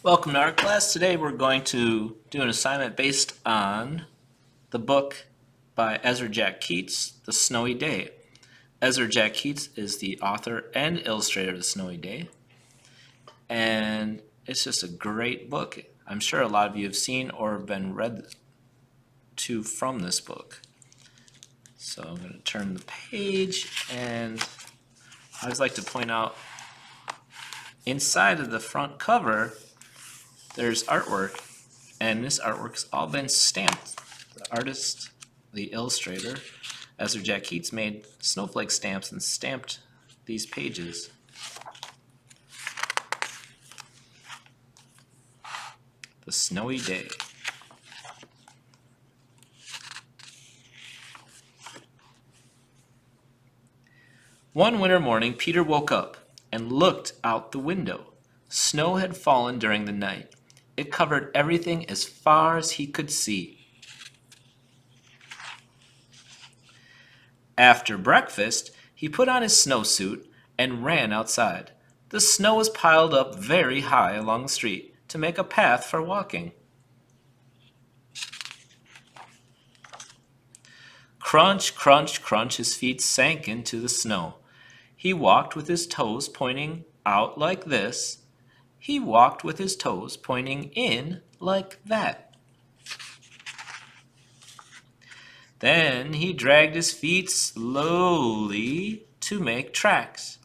Welcome to our class. Today we're going to do an assignment based on the book by Ezra Jack Keats, The Snowy Day. Ezra Jack Keats is the author and illustrator of The Snowy Day, and it's just a great book. I'm sure a lot of you have seen or have been read to from this book. So I'm going to turn the page, and I always like to point out inside of the front cover there's artwork, and this artwork's all been stamped. The artist, the illustrator, Ezra Jack Keats, made snowflake stamps and stamped these pages. The Snowy Day. One winter morning, Peter woke up and looked out the window. Snow had fallen during the night. It covered everything as far as he could see. After breakfast, he put on his snowsuit and ran outside. The snow was piled up very high along the street to make a path for walking. Crunch, crunch, crunch, his feet sank into the snow. He walked with his toes pointing out like this. He walked with his toes pointing in like that. Then he dragged his feet slowly to make tracks.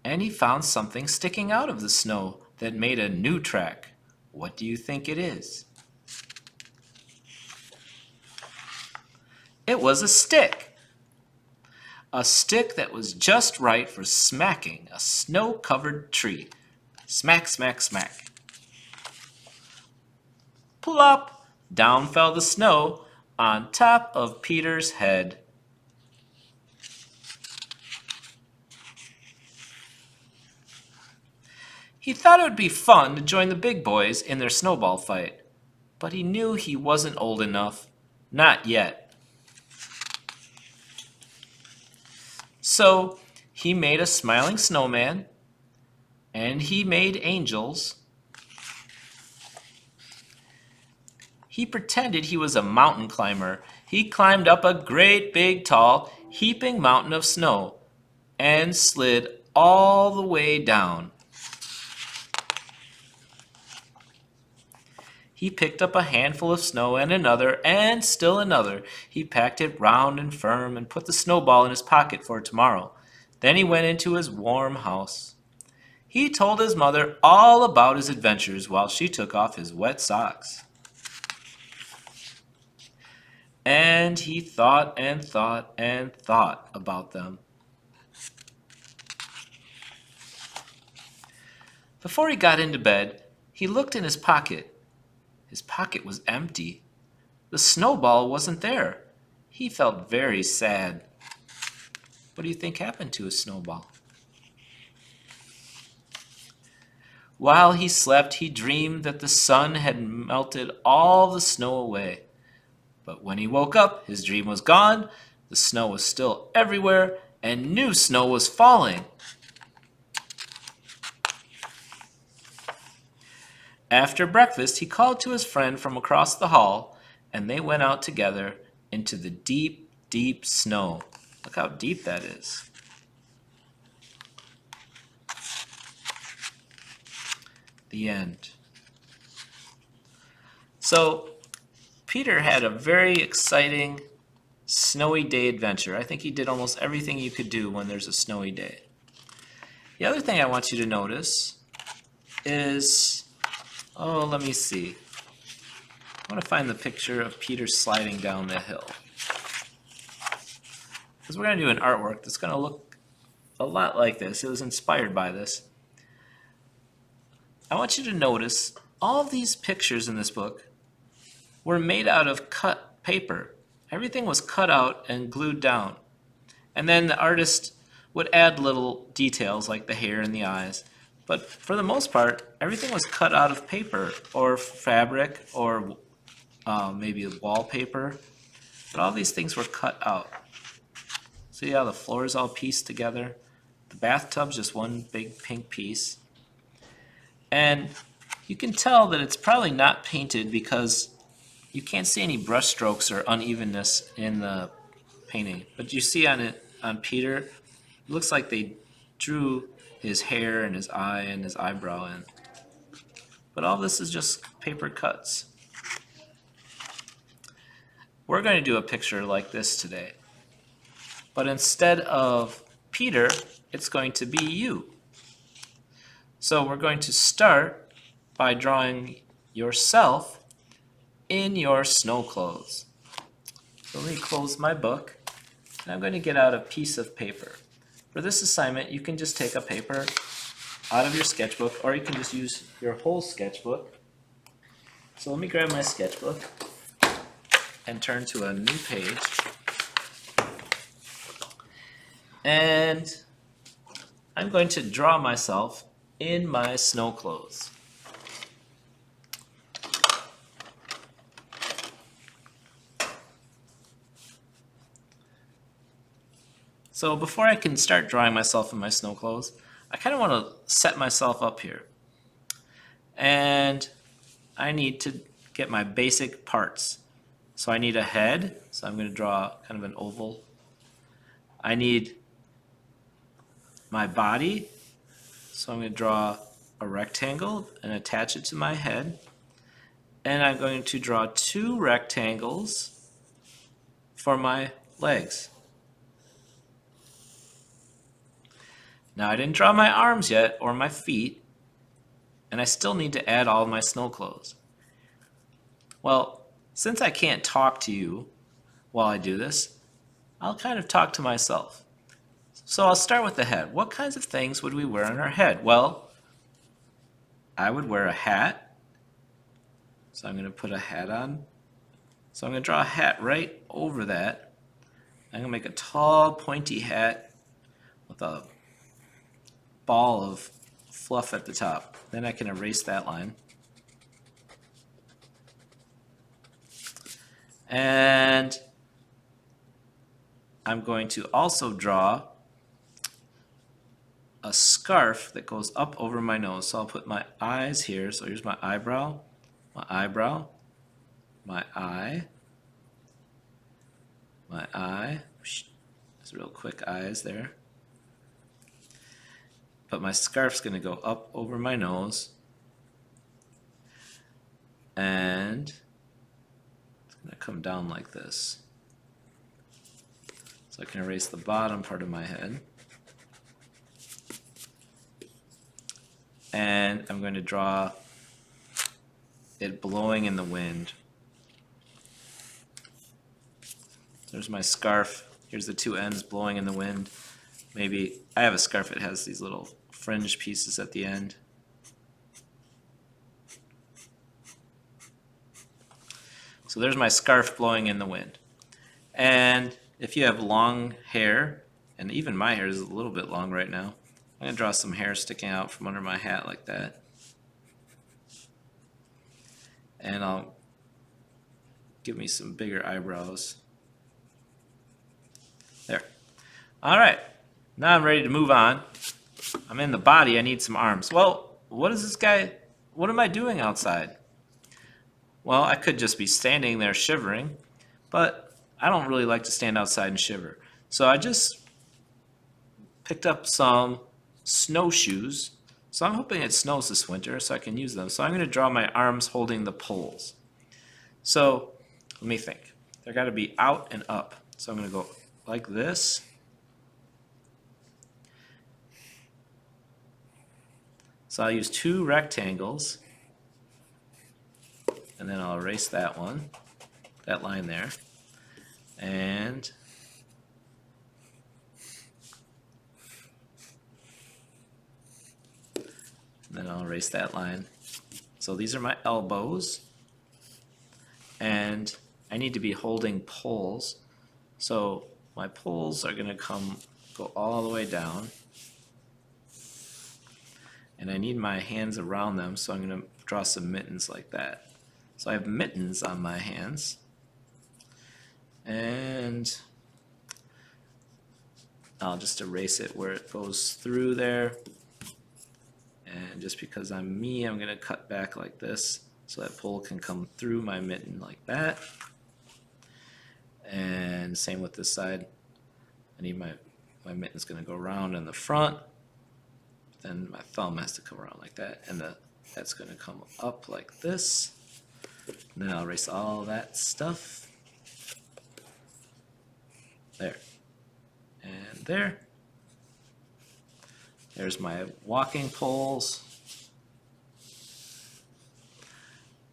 And he found something sticking out of the snow that made a new track. What do you think it is? It was a stick. A stick that was just right for smacking a snow-covered tree. Smack, smack, smack. Plop! Down fell the snow on top of Peter's head. He thought it would be fun to join the big boys in their snowball fight, but he knew he wasn't old enough. Not yet. So he made a smiling snowman, and he made angels. He pretended he was a mountain climber. He climbed up a great big tall heaping mountain of snow and slid all the way down. He picked up a handful of snow and another and still another. He packed it round and firm and put the snowball in his pocket for tomorrow. Then he went into his warm house. He told his mother all about his adventures while she took off his wet socks. And he thought and thought and thought about them. Before he got into bed, he looked in his pocket. His pocket was empty. The snowball wasn't there. He felt very sad. What do you think happened to his snowball? While he slept, he dreamed that the sun had melted all the snow away. But when he woke up, his dream was gone, the snow was still everywhere, and new snow was falling. After breakfast, he called to his friend from across the hall, and they went out together into the deep, deep snow. Look how deep that is. The end. So, Peter had a very exciting snowy day adventure. I think he did almost everything you could do when there's a snowy day. The other thing I want you to notice is, let me see. I want to find the picture of Peter sliding down the hill. Because we're going to do an artwork that's going to look a lot like this. It was inspired by this. I want you to notice all of these pictures in this book were made out of cut paper. Everything was cut out and glued down. And then the artist would add little details like the hair and the eyes. But for the most part, everything was cut out of paper or fabric or maybe wallpaper. But all these things were cut out. See how the floor is all pieced together? The bathtub's just one big pink piece. And You can tell that it's probably not painted because you can't see any brush strokes or unevenness in the painting. But you see on it on Peter, it looks like they drew his hair and his eye and his eyebrow in. But all this is just paper cuts. We're going to do a picture like this today. But instead of Peter, it's going to be you. So we're going to start by drawing yourself in your snow clothes. So let me close my book, and I'm going to get out a piece of paper. For this assignment, you can just take a paper out of your sketchbook, or you can just use your whole sketchbook. So let me grab my sketchbook and turn to a new page. And I'm going to draw myself in my snow clothes. So before I can start drawing myself in my snow clothes, I kind of want to set myself up here. And I need to get my basic parts. So I need a head, so I'm going to draw kind of an oval. I need my body, so I'm going to draw a rectangle and attach it to my head. And I'm going to draw 2 rectangles for my legs. Now I didn't draw my arms yet or my feet, and I still need to add all my snow clothes. Well, since I can't talk to you while I do this, I'll kind of talk to myself. So I'll start with the head. What kinds of things would we wear on our head? Well, I would wear a hat. So I'm going to put a hat on. So I'm going to draw a hat right over that. I'm going to make a tall, pointy hat with a ball of fluff at the top. Then I can erase that line. And I'm going to also draw a scarf that goes up over my nose. So I'll put my eyes here. So here's my eyebrow, my eyebrow, my eye, my eye. Just real quick eyes there. But my scarf's going to go up over my nose. And it's going to come down like this. So I can erase the bottom part of my head. And I'm going to draw it blowing in the wind. There's my scarf. Here's the 2 ends blowing in the wind. Maybe I have a scarf that has these little fringe pieces at the end. So there's my scarf blowing in the wind. And if you have long hair, and even my hair is a little bit long right now, I'm going to draw some hair sticking out from under my hat like that. And I'll give me some bigger eyebrows. There. All right. Now I'm ready to move on. I'm in the body. I need some arms. Well, what am I doing outside? Well, I could just be standing there shivering, but I don't really like to stand outside and shiver. So I just picked up some snowshoes. So I'm hoping it snows this winter so I can use them. So I'm going to draw my arms holding the poles. So let me think. They're got to be out and up. So I'm going to go like this. So I'll use 2 rectangles, and then I'll erase that one, that line there, and then I'll erase that line. So these are my elbows, and I need to be holding poles. So my poles are going to go all the way down. And I need my hands around them, so I'm going to draw some mittens like that. So I have mittens on my hands. And I'll just erase it where it goes through there. And And just because I'm me, I'm gonna cut back like this so that pole can come through my mitten like that. And same with this side. I need my mitten's gonna go around in the front. Then my thumb has to come around like that, and that's gonna come up like this. And then I'll erase all that stuff. There. And there. There's my walking poles.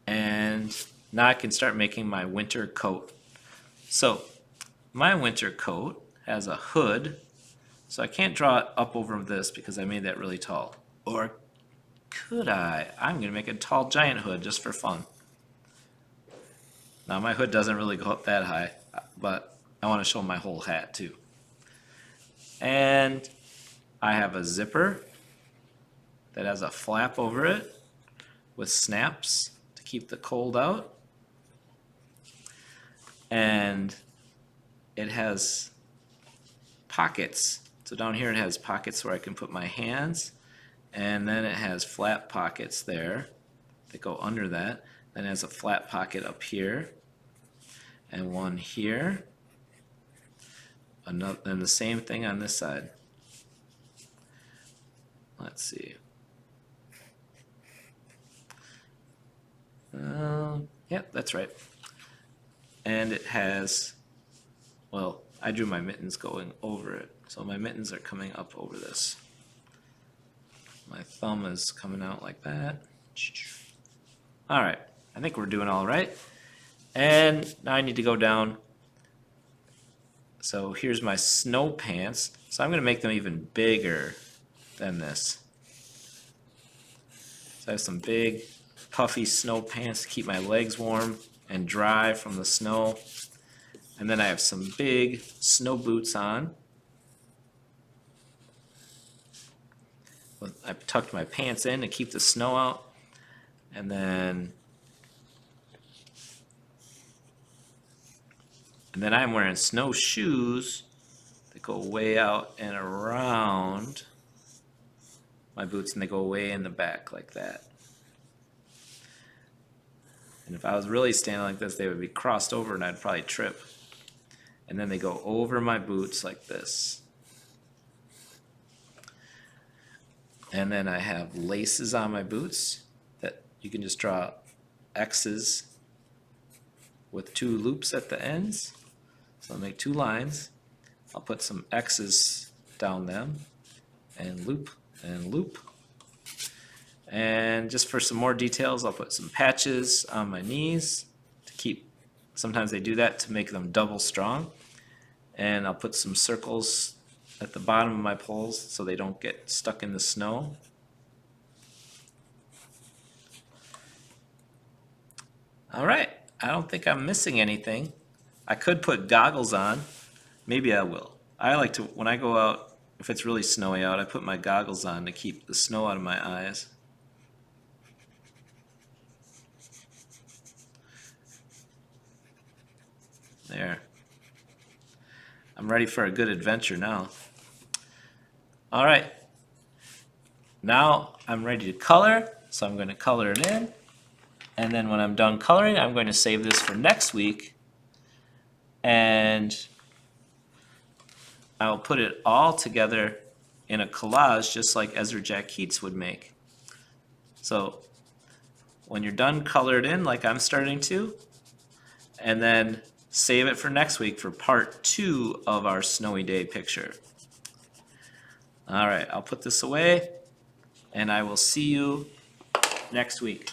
And now I can start making my winter coat. So my winter coat has a hood, so I can't draw it up over this because I made that really tall. Or could I? I'm going to make a tall giant hood just for fun. Now my hood doesn't really go up that high, but I want to show my whole hat too. And I have a zipper that has a flap over it with snaps to keep the cold out. And it has pockets. So down here it has pockets where I can put my hands, and then it has flat pockets there that go under that. Then it has a flat pocket up here, and one here. And the same thing on this side. Let's see. Yep, that's right. And it has, well, I drew my mittens going over it. So my mittens are coming up over this. My thumb is coming out like that. All right, I think we're doing all right. And now I need to go down. So here's my snow pants. So I'm gonna make them even bigger than this. So I have some big puffy snow pants to keep my legs warm and dry from the snow. And then I have some big snow boots on. I've tucked my pants in to keep the snow out. And then I'm wearing snow shoes that go way out and around my boots, and they go way in the back like that. And if I was really standing like this, they would be crossed over and I'd probably trip. And then they go over my boots like this. And then I have laces on my boots that you can just draw X's with 2 loops at the ends. So I'll make 2 lines. I'll put some X's down them and loop and loop. And just for some more details, I'll put some patches on my knees to keep, sometimes they do that to make them double strong. And I'll put some circles at the bottom of my poles so they don't get stuck in the snow. All right, I don't think I'm missing anything. I could put goggles on. Maybe I will. I like to, when I go out, if it's really snowy out, I put my goggles on to keep the snow out of my eyes. There. I'm ready for a good adventure now. All right. Now I'm ready to color, so I'm going to color it in. And then when I'm done coloring, I'm going to save this for next week. And I'll put it all together in a collage just like Ezra Jack Keats would make. So when you're done colored in like I'm starting to, and then save it for next week for part 2 of our snowy day picture. All right, I'll put this away and I will see you next week.